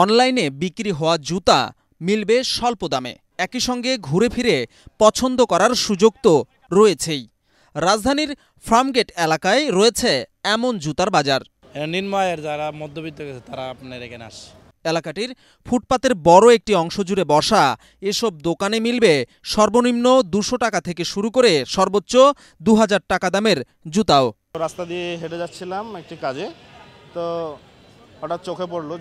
অনলাইনে বিক্রি হওয়া জুতা মিলবে স্বল্প দামে, একই সঙ্গে ঘুরে ফিরে পছন্দ করার সুযোগ তো রয়েছেই। রাজধানীর ফার্মগেট এলাকায় রয়েছে এমন জুতার বাজার। নিম্ন আয়ের যারা মধ্যবিত্ত তারা আপনার এখানে আসে। এলাকাটির ফুটপাতের বড় একটি অংশ জুড়ে বসা এসব দোকানে মিলবে সর্বনিম্ন ২০০ টাকা থেকে শুরু করে সর্বোচ্চ ২০০০ টাকা দামের জুতাও। রাস্তা দিয়ে হেঁটে যাচ্ছিলাম একটি কাজে, তো হঠাৎ চোখে পড়লো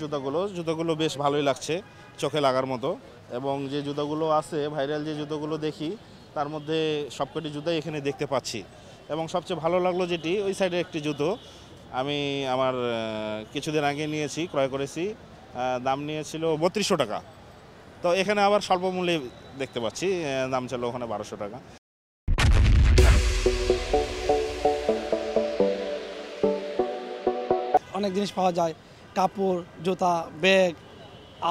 জুতোগুলো বেশ ভালোই লাগছে, চোখে লাগার মতো। এবং যে জুতোগুলো আছে ভাইরাল যে জুতোগুলো দেখি তার মধ্যে সবকটি জুতাই এখানে দেখতে পাচ্ছি। এবং সবচেয়ে ভালো লাগলো যেটি ওই সাইডে একটি জুতো আমি আমার কিছুদিন আগে নিয়েছি, ক্রয় করেছি, দাম নিয়েছিল ৩২০০ টাকা। তো এখানে আবার স্বল্প মূল্যে দেখতে পাচ্ছি, দাম ছিল ওখানে ১২০০ টাকা। অনেক জিনিস পাওয়া যায়, কাপড়, জুতা, ব্যাগ,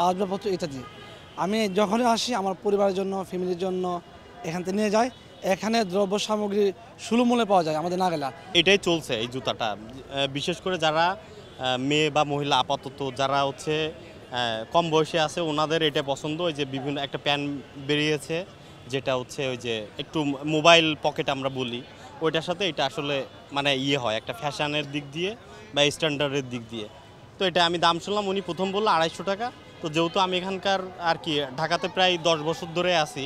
আসবাবপত্র ইত্যাদি। আমি যখনই আসি আমার পরিবারের জন্য, ফ্যামিলির জন্য এখান থেকে নিয়ে যাই। এখানে দ্রব্য সামগ্রী সুলভ মূল্যে পাওয়া যায় আমাদের নাগেলা। এটাই চলছে এই জুতাটা, বিশেষ করে যারা মেয়ে বা মহিলা আপাতত যারা হচ্ছে কম বয়সে আছে ওনাদের এটা পছন্দ। ওই যে বিভিন্ন একটা প্যান্ট বেরিয়েছে যেটা হচ্ছে ওই যে একটু মোবাইল পকেট আমরা বলি, ওইটার সাথে এটা আসলে মানে হয় একটা ফ্যাশনের দিক দিয়ে বা স্ট্যান্ডার্ডের দিক দিয়ে। তো এটা আমি দাম শুনলাম, উনি প্রথম বললো ২৫০ টাকা। তো যেহেতু আমি এখানকার আর কি ঢাকাতে প্রায় ১০ বছর ধরে আছি,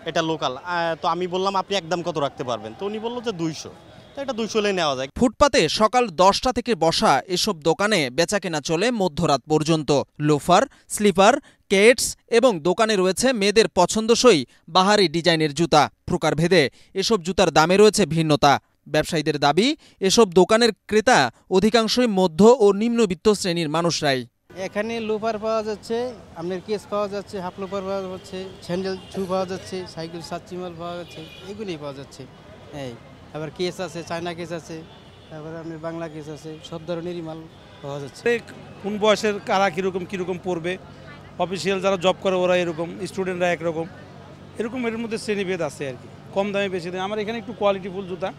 এটা লোকাল, তো আমি বললাম আপনি একদম কত রাখতে পারবেন? তো উনি বললো যে ২০০। তো এটা ২০০ হলে নেওয়া যায়। ফুটপাতে সকাল ১০টা থেকে বসা এসব দোকানে বেচাকেনা চলে মধ্যরাত পর্যন্ত। লোফার, স্লিপার, কেটস এবং দোকানে রয়েছে মেয়েদের পছন্দসই বাহারি ডিজাইনের জুতা। প্রকারভেদে এসব জুতার দামে রয়েছে ভিন্নতা। ব্যবসায়ীদের দাবি, এসব দোকানের ক্রেতা অধিকাংশই মধ্য ও নিম্নবিত্ত শ্রেণীর মানুষরাই। এখানে লোফার পাওয়া যাচ্ছে, আপনার কেস পাওয়া যাচ্ছে, হাফ লোফার পাওয়া যাচ্ছে, স্যান্ডেল শু পাওয়া যাচ্ছে, সাইকেল সাতচিমাল পাওয়া যাচ্ছে, এগুলিই পাওয়া যাচ্ছে। এই আবার কেস আছে, চায়না কেস আছে, তারপরে আপনার বাংলা কেস আছে, সব ধরনেরই মাল পাওয়া যাচ্ছে। কোন বয়সের কারা কীরকম পড়বে, অফিসিয়াল যারা জব করে ওরা এরকম, স্টুডেন্টরা একরকম, এরকম এর মধ্যে শ্রেণীভেদ আছে আর কি। কম দামে বেশি দামে আমার এখানে একটু কোয়ালিটিফুল জুতা,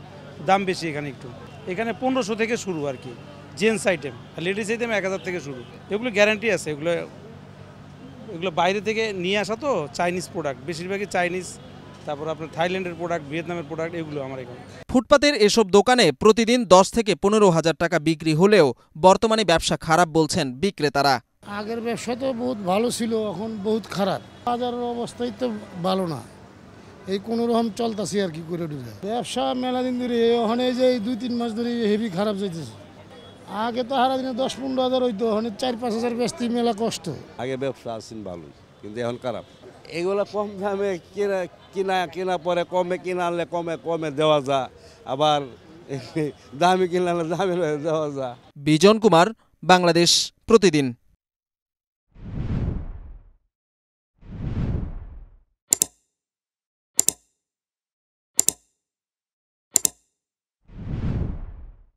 দাম বেশি এখানে একটু। এখানে ১৫০০ থেকে শুরু আর কি, জেন্টস আইটেম, আর লেডিস আইটেম ১০০০ থেকে শুরু। এগুলো গ্যারান্টি আছে, এগুলো বাইরে থেকে নিয়ে আসা তো, চাইনিজ প্রোডাক্ট, বেশিরভাগই চাইনিজ, তারপর আপনার থাইল্যান্ডের প্রোডাক্ট, ভিয়েতনামের প্রোডাক্ট, এগুলো আমার এখানে। ফুটপাতের এসব দোকানে প্রতিদিন ১০ থেকে ১৫,০০০ টাকা বিক্রি হলেও বর্তমানে ব্যবসা খারাপ বলছেন বিক্রেতারা। আগের ব্যবসা তো বহুত ভালো ছিল, এখন বহুত খারাপ। বাজারের অবস্থাই তো ভালো না, এই কোনো রকম চলতেছে আর কি করে ঢুকে। ব্যবসা মেলা দিন ধরে, ওখানে যে ২-৩ মাস ধরে হেভি খারাপ যাইতেছে। আগে তো হারা দিনে ১০-১৫ হাজার হইতো, ওখানে ৪-৫ হাজার বেচতে মেলা কষ্ট। আগে ব্যবসা আসেন ভালোই, কিন্তু এখন খারাপ। এগুলো কম দামে কিনা পরে কমে কিনা আনলে কমে দেওয়া যায়, আবার দামি কিনলে দামে দেওয়া যায়। বিজন কুমার, বাংলাদেশ প্রতিদিন।